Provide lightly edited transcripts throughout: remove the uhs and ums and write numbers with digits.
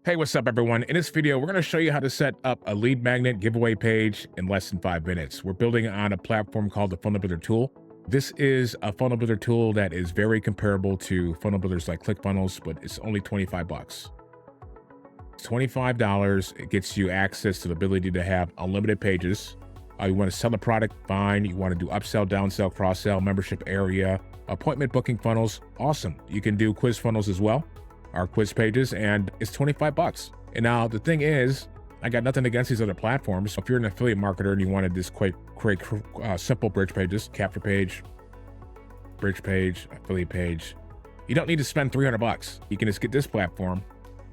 Hey, what's up, everyone? In this video, we're going to show you how to set up a lead magnet giveaway page in less than 5 minutes. We're building on a platform called the Funnel Builder tool. This is a funnel builder tool that is very comparable to funnel builders like ClickFunnels, but it's only 25 bucks. It's $25. It gets you access to the ability to have unlimited pages. You want to sell a product, fine. You want to do upsell, downsell, cross-sell, membership area, appointment booking funnels, awesome. You can do quiz funnels as well, our quiz pages, and it's 25 bucks. And now the thing is, I got nothing against these other platforms. So if you're an affiliate marketer and you want to just create simple bridge pages, capture page, bridge page, affiliate page, you don't need to spend 300 bucks. You can just get this platform,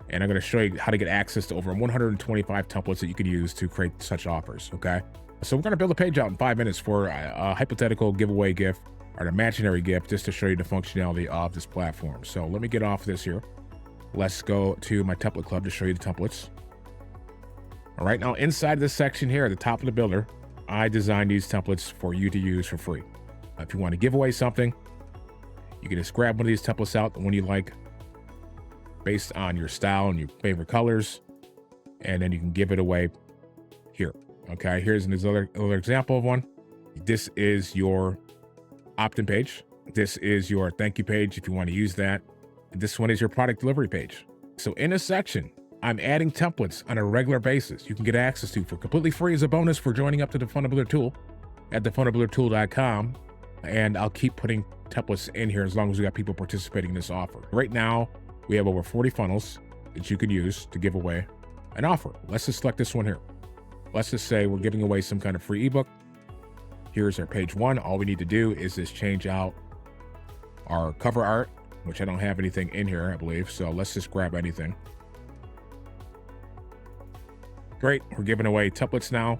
and I'm going to show you how to get access to over 125 templates that you can use to create such offers, okay? So we're going to build a page out in 5 minutes for a hypothetical giveaway gift or an imaginary gift, just to show you the functionality of this platform. So let me get off this here. Let's go to my template club to show you the templates. All right, now inside this section here at the top of the builder, I designed these templates for you to use for free. If you want to give away something, you can just grab one of these templates out, the one you like, based on your style and your favorite colors, and then you can give it away here. Okay, here's another example of one. This is your opt-in page. This is your thank you page if you want to use that. This one is your product delivery page. So in this section, I'm adding templates on a regular basis you can get access to for completely free as a bonus for joining up to the Funnel Builder tool at thefunnelbuildertool.com. And I'll keep putting templates in here as long as we got people participating in this offer. Right now, we have over 40 funnels that you can use to give away an offer. Let's just select this one here. Let's just say we're giving away some kind of free ebook. Here's our page one. All we need to do is just change out our cover art, which I don't have anything in here, I believe. So let's just grab anything. Great, we're giving away templates now.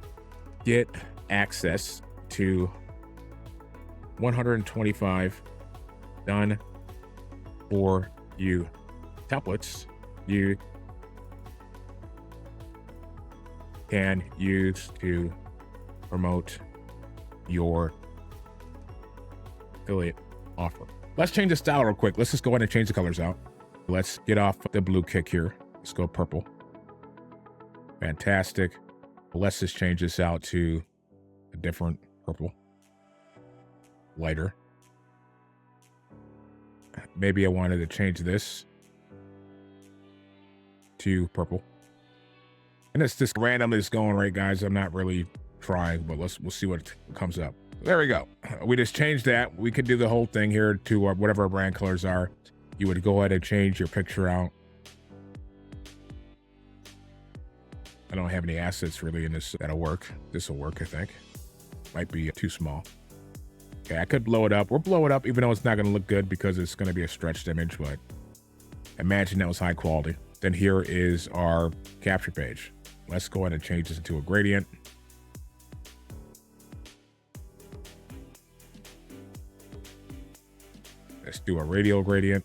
Get access to 125 done for you templates you can use to promote your affiliate offer. Let's change the style real quick. Let's just go ahead and change the colors out. Let's get off the blue kick here. Let's go purple. Fantastic. Let's just change this out to a different purple. Lighter. Maybe I wanted to change this to purple. And it's just randomly just going, right, guys? I'm not really trying, but we'll see what comes up. There we go. We just changed that. We could do the whole thing here to whatever our brand colors are. You would go ahead and change your picture out. I don't have any assets really in this that'll work. This will work, I think. Might be too small. Okay, I could blow it up. We'll blow it up even though it's not going to look good because it's going to be a stretched image, but imagine that was high quality. Then here is our capture page. Let's go ahead and change this into a gradient. Let's do a radial gradient.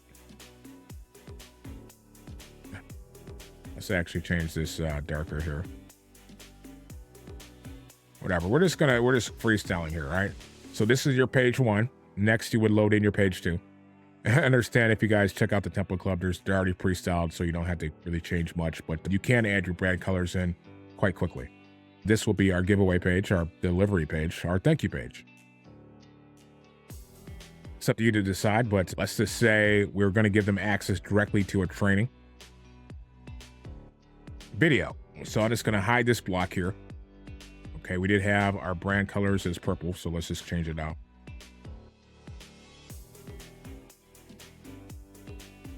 Let's actually change this darker here. Whatever. We're just freestyling here, right? So this is your page one. Next, you would load in your page two. I understand if you guys check out the template club, they're already pre-styled, so you don't have to really change much, but you can add your brand colors in quite quickly. This will be our giveaway page, our delivery page, our thank you page. It's up to you to decide, but let's just say we're going to give them access directly to a training video. So I'm just going to hide this block here. Okay, we did have our brand colors as purple, so let's just change it out.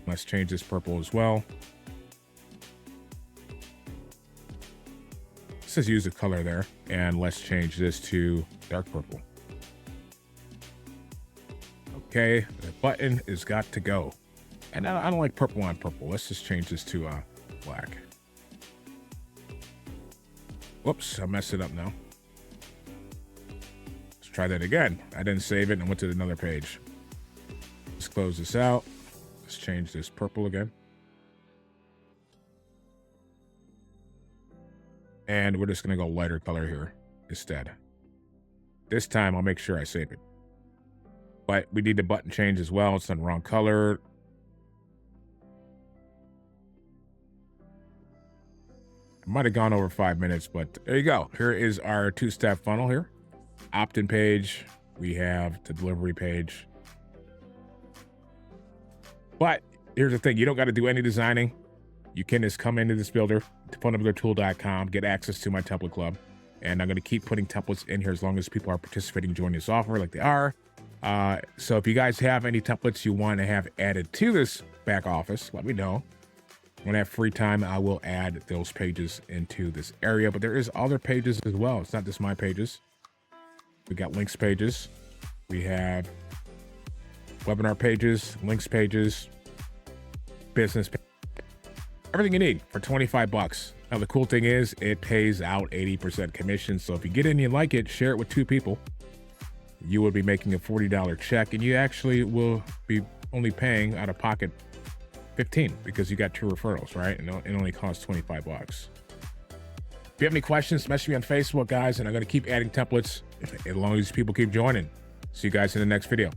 Let's change this purple as well. Let's just use the color there, and let's change this to dark purple. Okay, the button has got to go. And I don't like purple on purple. Let's just change this to black. Whoops, I messed it up now. Let's try that again. I didn't save it and went to another page. Let's close this out. Let's change this purple again. And we're just going to go lighter color here instead. This time I'll make sure I save it. But we need the button change as well. It's on the wrong color. I might have gone over 5 minutes, but there you go. Here is our two-step funnel here. Opt-in page. We have the delivery page. But here's the thing. You don't got to do any designing. You can just come into this builder, to funnelbuildertool.com, get access to my template club. And I'm going to keep putting templates in here as long as people are participating, joining the software like they are. So if you guys have any templates you want to have added to this back office, let me know. When I have free time, I will add those pages into this area. But there is other pages as well. It's not just my pages. We got links pages. We have webinar pages, links pages, business pages. Everything you need for 25 bucks. Now, the cool thing is it pays out 80% commission. So if you get in and you like it, share it with 2 people. You will be making a $40 check, and you actually will be only paying out of pocket 15 because you got 2 referrals, right? And it only costs 25 bucks. If you have any questions, message me on Facebook, guys, and I'm going to keep adding templates as long as people keep joining. See you guys in the next video.